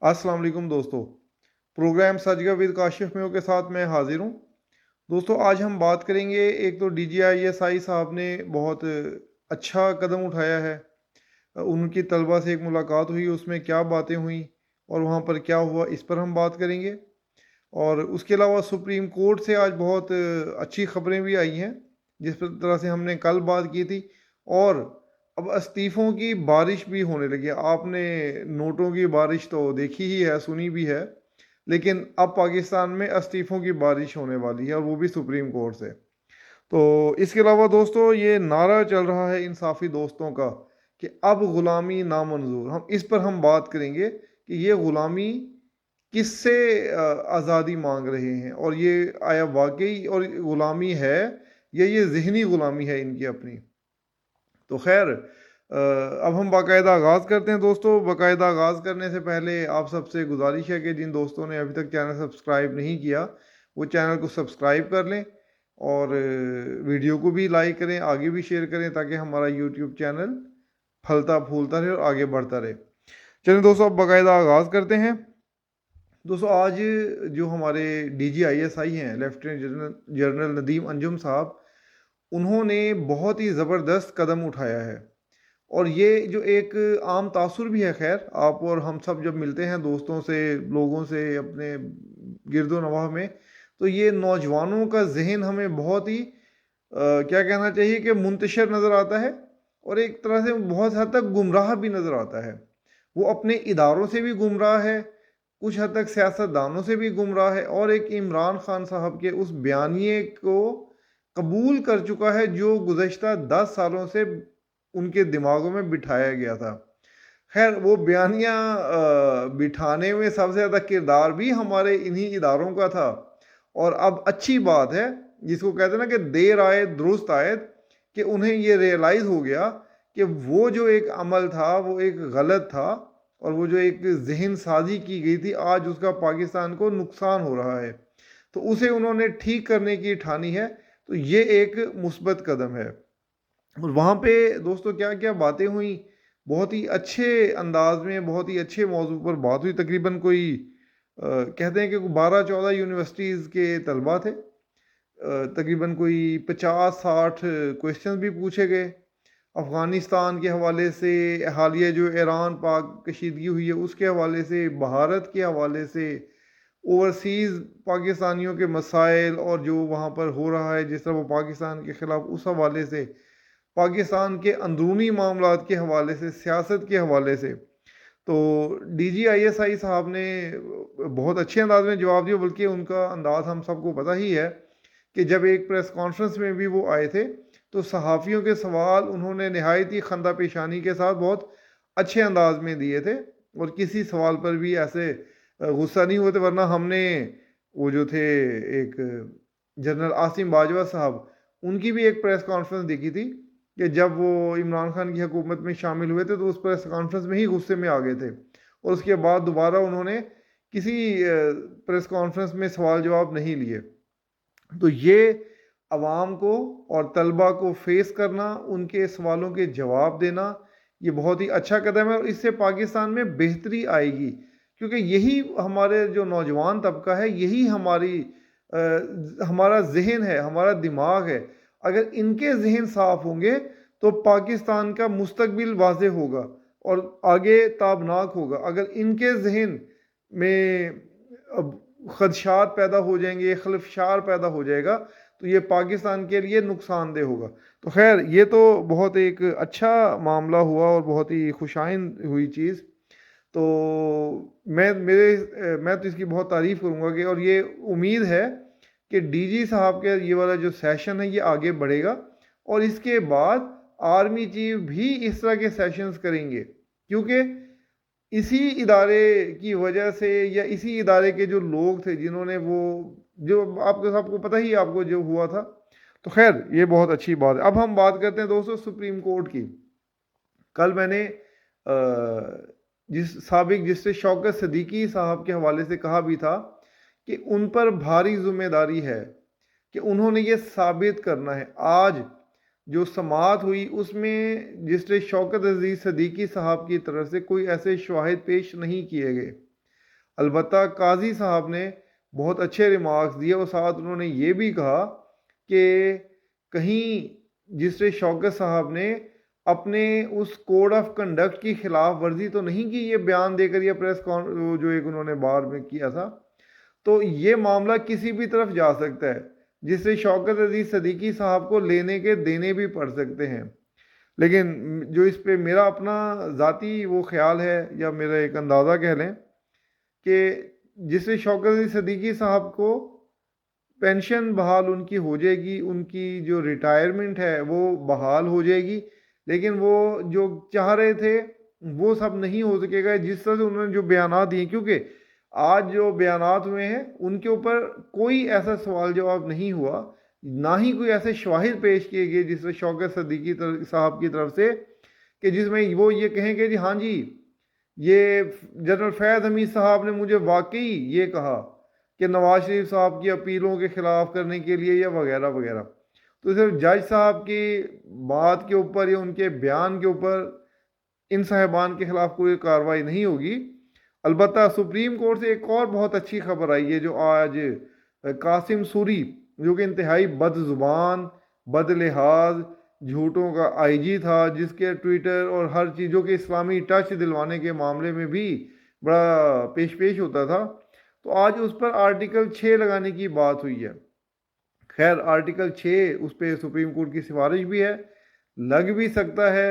अस्सलाम वालेकुम दोस्तों। प्रोग्राम सजगा विद काशिफ मेव के साथ मैं हाजिर हूँ। दोस्तों आज हम बात करेंगे, एक तो DGISI साहब ने बहुत अच्छा कदम उठाया है। उनकी तलबा से एक मुलाकात हुई, उसमें क्या बातें हुई और वहाँ पर क्या हुआ, इस पर हम बात करेंगे। और उसके अलावा सुप्रीम कोर्ट से आज बहुत अच्छी खबरें भी आई हैं, जिस तरह से हमने कल बात की थी। और अब इस्तीफ़ों की बारिश भी होने लगी है। आपने नोटों की बारिश तो देखी ही है, सुनी भी है, लेकिन अब पाकिस्तान में इस्तीफ़ों की बारिश होने वाली है, और वो भी सुप्रीम कोर्ट से। तो इसके अलावा दोस्तों, ये नारा चल रहा है इंसाफ़ी दोस्तों का कि अब ग़ुलामी नामंजूर। हम इस पर बात करेंगे कि ये ग़ुलामी किससे आज़ादी मांग रहे हैं, और ये आया वाकई और ग़ुलामी है या ये ज़हनी ग़ुलामी है इनकी अपनी। तो खैर, अब हम बाकायदा आगाज़ करते हैं दोस्तों। बाकायदा आगाज़ करने से पहले आप सबसे गुजारिश है कि जिन दोस्तों ने अभी तक चैनल सब्सक्राइब नहीं किया, वो चैनल को सब्सक्राइब कर लें और वीडियो को भी लाइक करें, आगे भी शेयर करें, ताकि हमारा यूट्यूब चैनल फलता फूलता रहे और आगे बढ़ता रहे। चलिए दोस्तों, अब बाकायदा आगाज़ करते हैं। दोस्तों आज जो हमारे DGISI हैं, lieutenant general general Nadeem Anjum साहब, उन्होंने बहुत ही ज़बरदस्त कदम उठाया है। और ये जो एक आम तासुर भी है, खैर आप और हम सब जब मिलते हैं दोस्तों से, लोगों से अपने गिरदो नवाह में, तो ये नौजवानों का जहन हमें बहुत ही क्या कहना चाहिए कि मुंतशिर नज़र आता है, और एक तरह से बहुत हद तक गुमराह भी नज़र आता है। वो अपने इदारों से भी गुमराह है, कुछ हद तक सियासतदानों से भी गुमराह है, और एक इमरान खान साहब के उस बयानिए को कबूल कर चुका है जो गुज़श्ता 10 सालों से उनके दिमागों में बिठाया गया था। खैर, वो बयानिया बिठाने में सबसे ज़्यादा किरदार भी हमारे इन्हीं इदारों का था। और अब अच्छी बात है, जिसको कहते हैं ना कि देर आए दुरुस्त आए, कि उन्हें ये रियलाइज़ हो गया कि वो जो एक अमल था वो एक गलत था, और वो जो एक जहन साजी की गई थी, आज उसका पाकिस्तान को नुकसान हो रहा है, तो उसे उन्होंने ठीक करने की ठानी है। तो ये एक मुस्बत कदम है। और वहाँ पे दोस्तों क्या क्या बातें हुई, बहुत ही अच्छे अंदाज में, बहुत ही अच्छे मौजू पर बात हुई। तकरीबन कोई कहते हैं कि 12-14 यूनिवर्सिटीज़ के तलबा थे। तकरीबन कोई 50-60 क्वेश्चन भी पूछे गए, अफ़गानिस्तान के हवाले से, हालिया जो ईरान पाक कशीदगी हुई है उसके हवाले से, भारत के हवाले से, ओवरसीज़ पाकिस्तानियों के मसाइल और जो वहाँ पर हो रहा है, जिस तरह वो पाकिस्तान के ख़िलाफ़, उस हवाले से, पाकिस्तान के अंदरूनी मामलात के हवाले से, सियासत के हवाले से। तो DGISI साहब ने बहुत अच्छे अंदाज में जवाब दिया, बल्कि उनका अंदाज़ हम सबको पता ही है कि जब एक प्रेस कॉन्फ्रेंस में भी वो आए थे, तो सहाफ़ियों के सवाल उन्होंने नहायत ही खंदा पेशानी के साथ बहुत अच्छे अंदाज में दिए थे, और किसी सवाल पर भी ऐसे गुस्सा नहीं हुए थे। वरना हमने वो जो थे, एक जनरल आसिम बाजवा साहब, उनकी भी एक प्रेस कॉन्फ्रेंस देखी थी कि जब वो इमरान खान की हुकूमत में शामिल हुए थे, तो उस प्रेस कॉन्फ्रेंस में ही गुस्से में आ गए थे, और उसके बाद दोबारा उन्होंने किसी प्रेस कॉन्फ्रेंस में सवाल जवाब नहीं लिए। तो ये अवाम को और तलबा को फेस करना, उनके सवालों के जवाब देना, ये बहुत ही अच्छा कदम है, और इससे पाकिस्तान में बेहतरी आएगी। क्योंकि यही हमारे जो नौजवान तबका है, यही हमारा जहन है, हमारा दिमाग है। अगर इनके जहन साफ होंगे तो पाकिस्तान का मुस्तकबिल वाज़े होगा और आगे ताबनाक होगा। अगर इनके जहन में अब खदशात पैदा हो जाएंगे, खलफशार पैदा हो जाएगा, तो ये पाकिस्तान के लिए नुकसानदेह होगा। तो खैर, ये तो बहुत एक अच्छा मामला हुआ और बहुत ही खुशाइन हुई चीज़। तो मैं तो इसकी बहुत तारीफ़ करूँगा कि, और ये उम्मीद है कि DG साहब के ये वाला जो सेशन है ये आगे बढ़ेगा, और इसके बाद आर्मी चीफ भी इस तरह के सेशंस करेंगे, क्योंकि इसी इदारे की वजह से, या इसी इदारे के जो लोग थे जिन्होंने वो, जो आपको सबको पता ही है आपको जो हुआ था। तो खैर, ये बहुत अच्छी बात है। अब हम बात करते हैं दोस्तों सुप्रीम कोर्ट की। कल मैंने जिस साबिक जस्टिस शौकत सदीकी साहब के हवाले से कहा भी था कि उन पर भारी जिम्मेदारी है कि उन्होंने ये साबित करना है। आज जो समाअत हुई उसमें जस्टिस शौकत अजीज़ सदीकी साहब की तरफ से कोई ऐसे शवाहिद पेश नहीं किए गए البتہ قاضی صاحب نے بہت اچھے ریمارکس دیے اور ساتھ انہوں نے یہ بھی کہا کہ کہیں جسٹس شوکت صاحب نے اپنے اس کوڈ آف کنڈکٹ کی خلاف ورزی تو نہیں کی یہ بیان دے کر، یا جو ایک انہوں نے بار میں کیا تھا. تو یہ معاملہ کسی بھی طرف جا سکتا ہے، جس سے شوکت عزیز صدیقی صاحب کو لینے کے دینے بھی پڑ سکتے ہیں. لیکن جو اس پہ میرا اپنا ذاتی وہ خیال ہے، یا میرا ایک اندازہ کہہ لیں، کہ جس سے شوکت عزیز صدیقی صاحب کو پینشن بحال ان کی ہو جائے گی، ان کی جو ریٹائرمنٹ ہے وہ بحال ہو جائے گی، لیکن وہ جو چاہ رہے تھے وہ سب نہیں ہو سکے گا جس طرح سے انہوں نے جو بیانات دیے. کیونکہ آج جو بیانات ہوئے ہیں ان کے اوپر کوئی ایسا سوال جواب نہیں ہوا، نہ ہی کوئی ایسے شواہد پیش کیے گئے جس سے شوکت صدیقی صاحب کی طرف سے کہ جس میں وہ یہ کہیں کہ جی ہاں جی یہ جنرل فیض حمید صاحب نے مجھے واقعی یہ کہا کہ نواز شریف صاحب کی اپیلوں کے خلاف کرنے کے لیے یا وغیرہ وغیرہ. تو صرف جج صاحب کی بات کے اوپر یا ان کے بیان کے اوپر ان صاحبان کے خلاف کوئی کارروائی نہیں ہوگی. البتہ سپریم کورٹ سے ایک اور بہت اچھی خبر آئی ہے، جو آج قاسم سوری، جو کہ انتہائی بد زبان، بد لحاظ، جھوٹوں کا آئی جی تھا، جس کے ٹویٹر اور ہر چیزوں کے اسلامی ٹچ دلوانے کے معاملے میں بھی بڑا پیش ہوتا تھا، تو آج اس پر آرٹیکل 6 لگانے کی بات ہوئی ہے. خیر آرٹیکل 6 اس پہ سپریم کورٹ کی سفارش بھی ہے، لگ بھی سکتا ہے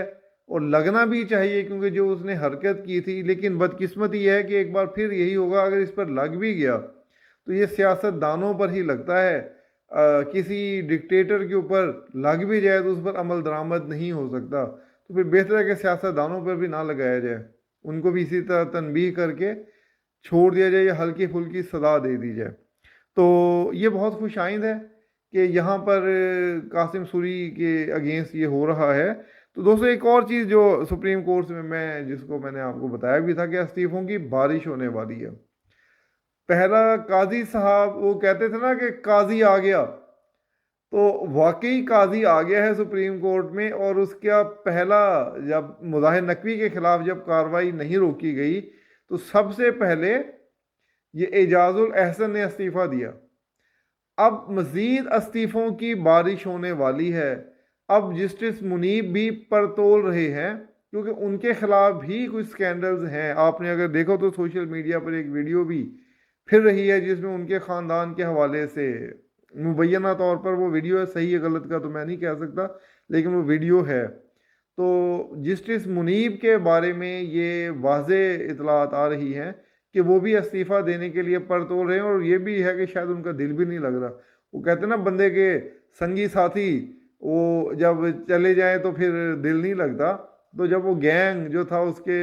اور لگنا بھی چاہیے، کیونکہ جو اس نے حرکت کی تھی. لیکن بدقسمتی یہ ہے کہ ایک بار پھر یہی ہوگا، اگر اس پر لگ بھی گیا تو یہ سیاست دانوں پر ہی لگتا ہے. کسی ڈکٹیٹر کے اوپر لگ بھی جائے تو اس پر عمل درآمد نہیں ہو سکتا. تو پھر بہتر ہے کہ سیاست دانوں پر بھی نہ لگایا جائے، ان کو بھی اسی طرح تنبیہ کر کے چھوڑ دیا جائے یا ہلکی پھلکی صدا دے دی جائے. تو یہ بہت خوش آئند ہے کہ یہاں پر قاسم سوری کے اگینسٹ یہ ہو رہا ہے. تو دوستو ایک اور چیز جو سپریم کورٹ میں جس کو میں نے آپ کو بتایا بھی تھا کہ استعفوں کی بارش ہونے والی ہے. پہلا قاضی صاحب وہ کہتے تھے نا کہ قاضی آ گیا، تو واقعی قاضی آ گیا ہے سپریم کورٹ میں. اور اس کا پہلا جب مظاہر نقوی کے خلاف جب کارروائی نہیں روکی گئی تو سب سے پہلے یہ اعجاز الاحسن نے استعفیٰ دیا. اب مزید استعفوں کی بارش ہونے والی ہے. اب جسٹس منیب بھی پرتول رہے ہیں، کیونکہ ان کے خلاف بھی کچھ سکینڈلز ہیں. آپ نے اگر دیکھو تو سوشل میڈیا پر ایک ویڈیو بھی پھر رہی ہے جس میں ان کے خاندان کے حوالے سے مبینہ طور پر وہ ویڈیو ہے، صحیح ہے غلط کا تو میں نہیں کہہ سکتا، لیکن وہ ویڈیو ہے. تو جسٹس منیب کے بارے میں یہ واضح اطلاعات آ رہی ہیں کہ وہ بھی استعفیٰ دینے کے لیے پرتول رہے ہیں. اور یہ بھی ہے کہ شاید ان کا دل بھی نہیں لگ رہا. وہ کہتے ہیں نا بندے کے سنگی ساتھی وہ جب چلے جائیں تو پھر دل نہیں لگتا. تو جب وہ گینگ جو تھا اس کے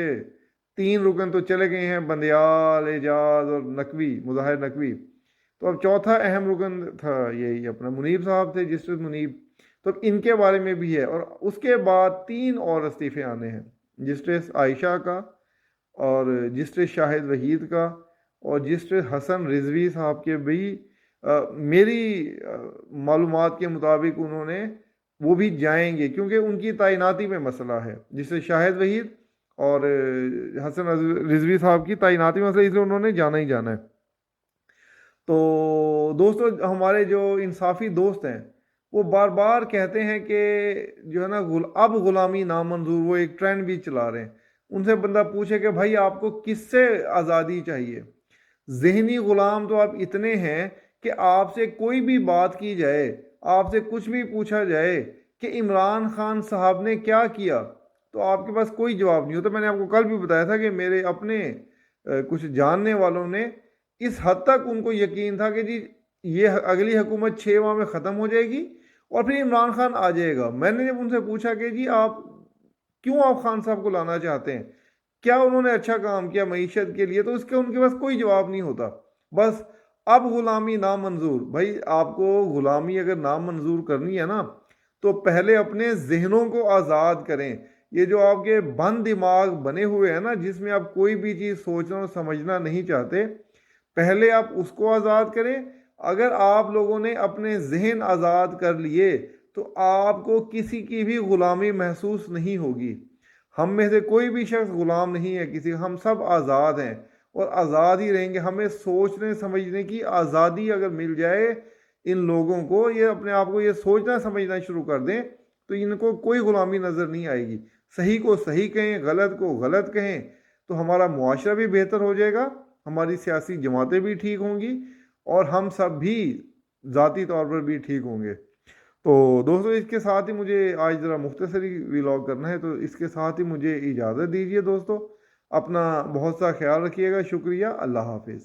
3 رکن تو چلے گئے ہیں، بندیال، اعجاز اور نقوی، مظاہر نقوی، تو اب چوتھا اہم رکن تھا یہی اپنا منیب صاحب تھے، جسٹس منیب. تو ان کے بارے میں بھی ہے. اور اس کے بعد 3 اور استعفے آنے ہیں، جسٹس عائشہ کا اور جسٹس شاہد وحید کا اور جسٹس حسن رضوی صاحب کے بھی میری معلومات کے مطابق انہوں نے وہ بھی جائیں گے، کیونکہ ان کی تعیناتی میں مسئلہ ہے. جسٹس شاہد وحید اور حسن رضوی صاحب کی تعیناتی مسئلہ، اس لیے انہوں نے جانا ہی جانا ہے. تو دوستو ہمارے جو انصافی دوست ہیں وہ بار بار کہتے ہیں کہ جو ہے نا اب غلامی نامنظور، وہ ایک ٹرینڈ بھی چلا رہے ہیں. ان سے بندہ پوچھے کہ بھائی آپ کو کس سے آزادی چاہیے؟ ذہنی غلام تو آپ اتنے ہیں کہ آپ سے کوئی بھی بات کی جائے، آپ سے کچھ بھی پوچھا جائے کہ عمران خان صاحب نے کیا کیا، تو آپ کے پاس کوئی جواب نہیں ہوتا. میں نے آپ کو کل بھی بتایا تھا کہ میرے اپنے کچھ جاننے والوں نے اس حد تک ان کو یقین تھا کہ جی یہ اگلی حکومت 6 ماہ میں ختم ہو جائے گی اور پھر عمران خان آ جائے گا. میں نے جب ان سے پوچھا کہ جی آپ خان صاحب کو لانا چاہتے ہیں، کیا انہوں نے اچھا کام کیا معیشت کے لیے، تو اس کے ان کے پاس کوئی جواب نہیں ہوتا. بس اب غلامی نامنظور. بھائی آپ کو غلامی اگر نامنظور کرنی ہے نا تو پہلے اپنے ذہنوں کو آزاد کریں. یہ جو آپ کے بند دماغ بنے ہوئے ہیں نا، جس میں آپ کوئی بھی چیز سوچنا اور سمجھنا نہیں چاہتے، پہلے آپ اس کو آزاد کریں. اگر آپ لوگوں نے اپنے ذہن آزاد کر لیے تو آپ کو کسی کی بھی غلامی محسوس نہیں ہوگی. ہم میں سے کوئی بھی شخص غلام نہیں ہے کسی، ہم سب آزاد ہیں. और आज़ाद ही रहेंगे। हमें सोचने समझने की आज़ादी अगर मिल जाए इन लोगों को, ये अपने आप को ये सोचना समझना शुरू कर दें, तो इनको कोई ग़ुलामी नज़र नहीं आएगी। सही को सही कहें, गलत को गलत कहें, तो हमारा मुआशरा भी बेहतर हो जाएगा, हमारी सियासी जमातें भी ठीक होंगी और हम सब भी ज़ाती तौर पर भी ठीक होंगे। तो दोस्तों, इसके साथ ही मुझे आज ज़रा मुख्तसरी व्लॉग करना है, तो इसके साथ ही मुझे इजाज़त दीजिए दोस्तों। अपना बहुत सा ख्याल रखिएगा। शुक्रिया। अल्लाह हाफिज़।